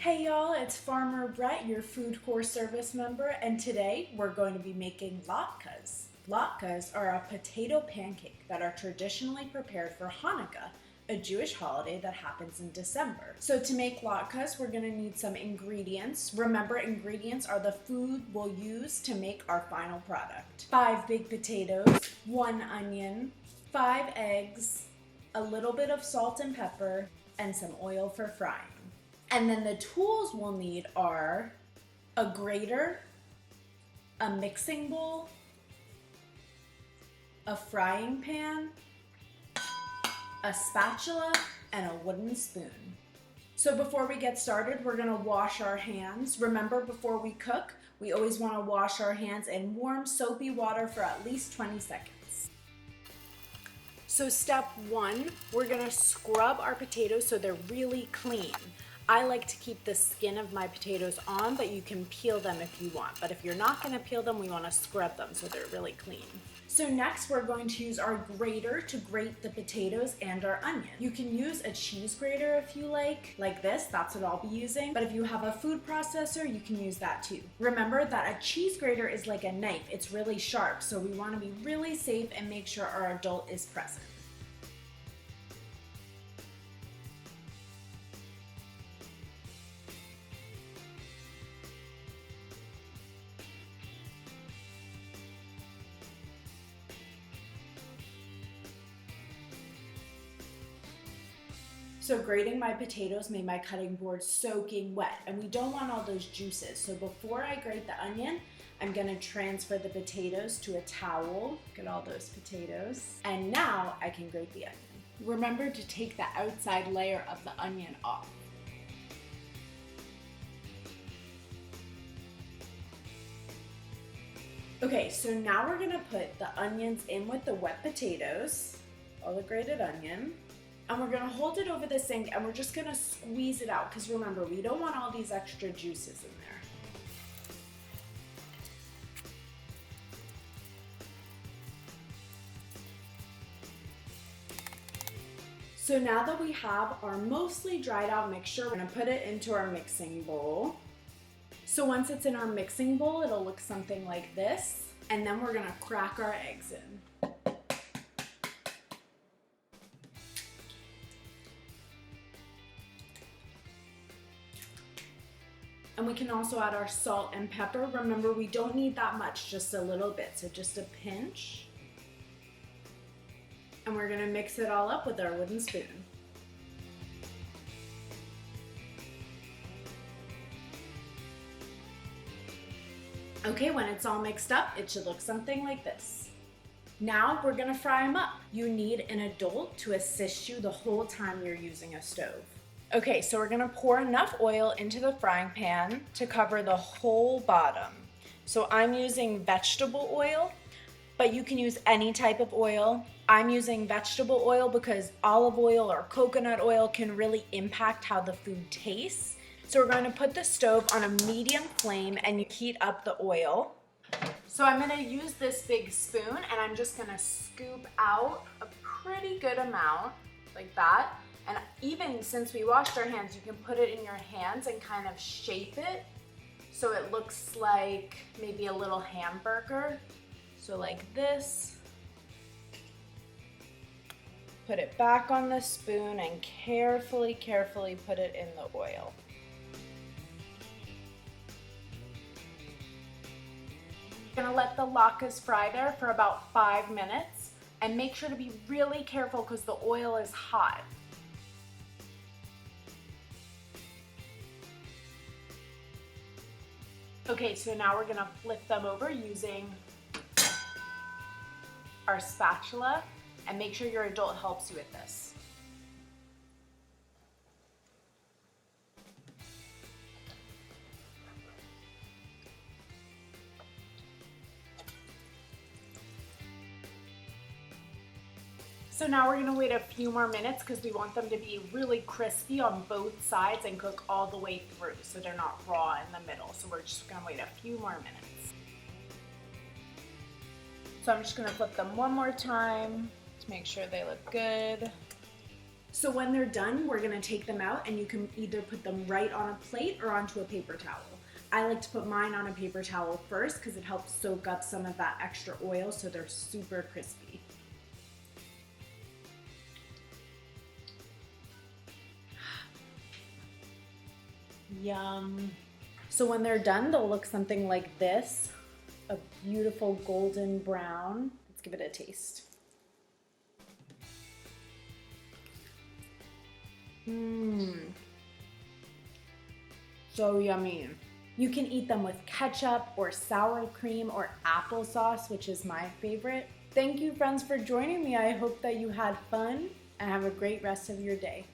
Hey y'all, it's Farmer Brett, your FoodCorps service member, and today we're going to be making latkes. Latkes are a potato pancake that are traditionally prepared for Hanukkah, a Jewish holiday that happens in December. So to make latkes, we're going to need some ingredients. Remember, ingredients are the food we'll use to make our final product. 5 big potatoes, 1 onion, 5 eggs, a little bit of salt and pepper, and some oil for frying. And then the tools we'll need are a grater, a mixing bowl, a frying pan, a spatula, and a wooden spoon. So before we get started, we're gonna wash our hands. Remember, before we cook, we always wanna wash our hands in warm, soapy water for at least 20 seconds. So step 1, we're gonna scrub our potatoes so they're really clean. I like to keep the skin of my potatoes on, but you can peel them if you want. But if you're not gonna peel them, we wanna scrub them so they're really clean. So next we're going to use our grater to grate the potatoes and our onion. You can use a cheese grater if you like this, that's what I'll be using. But if you have a food processor, you can use that too. Remember that a cheese grater is like a knife, it's really sharp, so we wanna be really safe and make sure our adult is present. So grating my potatoes made my cutting board soaking wet, and we don't want all those juices. So before I grate the onion, I'm gonna transfer the potatoes to a towel. Look at all those potatoes. And now I can grate the onion. Remember to take the outside layer of the onion off. Okay, so now we're gonna put the onions in with the wet potatoes, all the grated onion. And we're gonna hold it over the sink and we're just gonna squeeze it out, because remember, we don't want all these extra juices in there. So now that we have our mostly dried out mixture, we're gonna put it into our mixing bowl. So once it's in our mixing bowl, it'll look something like this. And then we're gonna crack our eggs in. And we can also add our salt and pepper. Remember, we don't need that much, just a little bit, so just a pinch. And we're gonna mix it all up with our wooden spoon. Okay, when it's all mixed up, it should look something like this. Now we're gonna fry them up. You need an adult to assist you the whole time you're using a stove. Okay, so we're gonna pour enough oil into the frying pan to cover the whole bottom. So I'm using vegetable oil, but you can use any type of oil. I'm using vegetable oil because olive oil or coconut oil can really impact how the food tastes. So we're going to put the stove on a medium flame and you heat up the oil. So I'm gonna use this big spoon and I'm just gonna scoop out a pretty good amount, like that. And even since we washed our hands, you can put it in your hands and kind of shape it so it looks like maybe a little hamburger. So like this. Put it back on the spoon and carefully put it in the oil. I'm gonna let the latkes fry there for about 5 minutes and make sure to be really careful because the oil is hot. Okay, so now we're gonna flip them over using our spatula, and make sure your adult helps you with this. So now we're gonna wait a few more minutes because we want them to be really crispy on both sides and cook all the way through so they're not raw in the middle. So we're just gonna wait a few more minutes. So I'm just gonna flip them one more time to make sure they look good. So when they're done, we're gonna take them out and you can either put them right on a plate or onto a paper towel. I like to put mine on a paper towel first because it helps soak up some of that extra oil so they're super crispy. Yum. So when they're done, they'll look something like this, a beautiful golden brown. Let's give it a taste. So yummy. You can eat them with ketchup or sour cream or applesauce, which is my favorite. Thank you, friends, for joining me. I hope that you had fun and have a great rest of your day.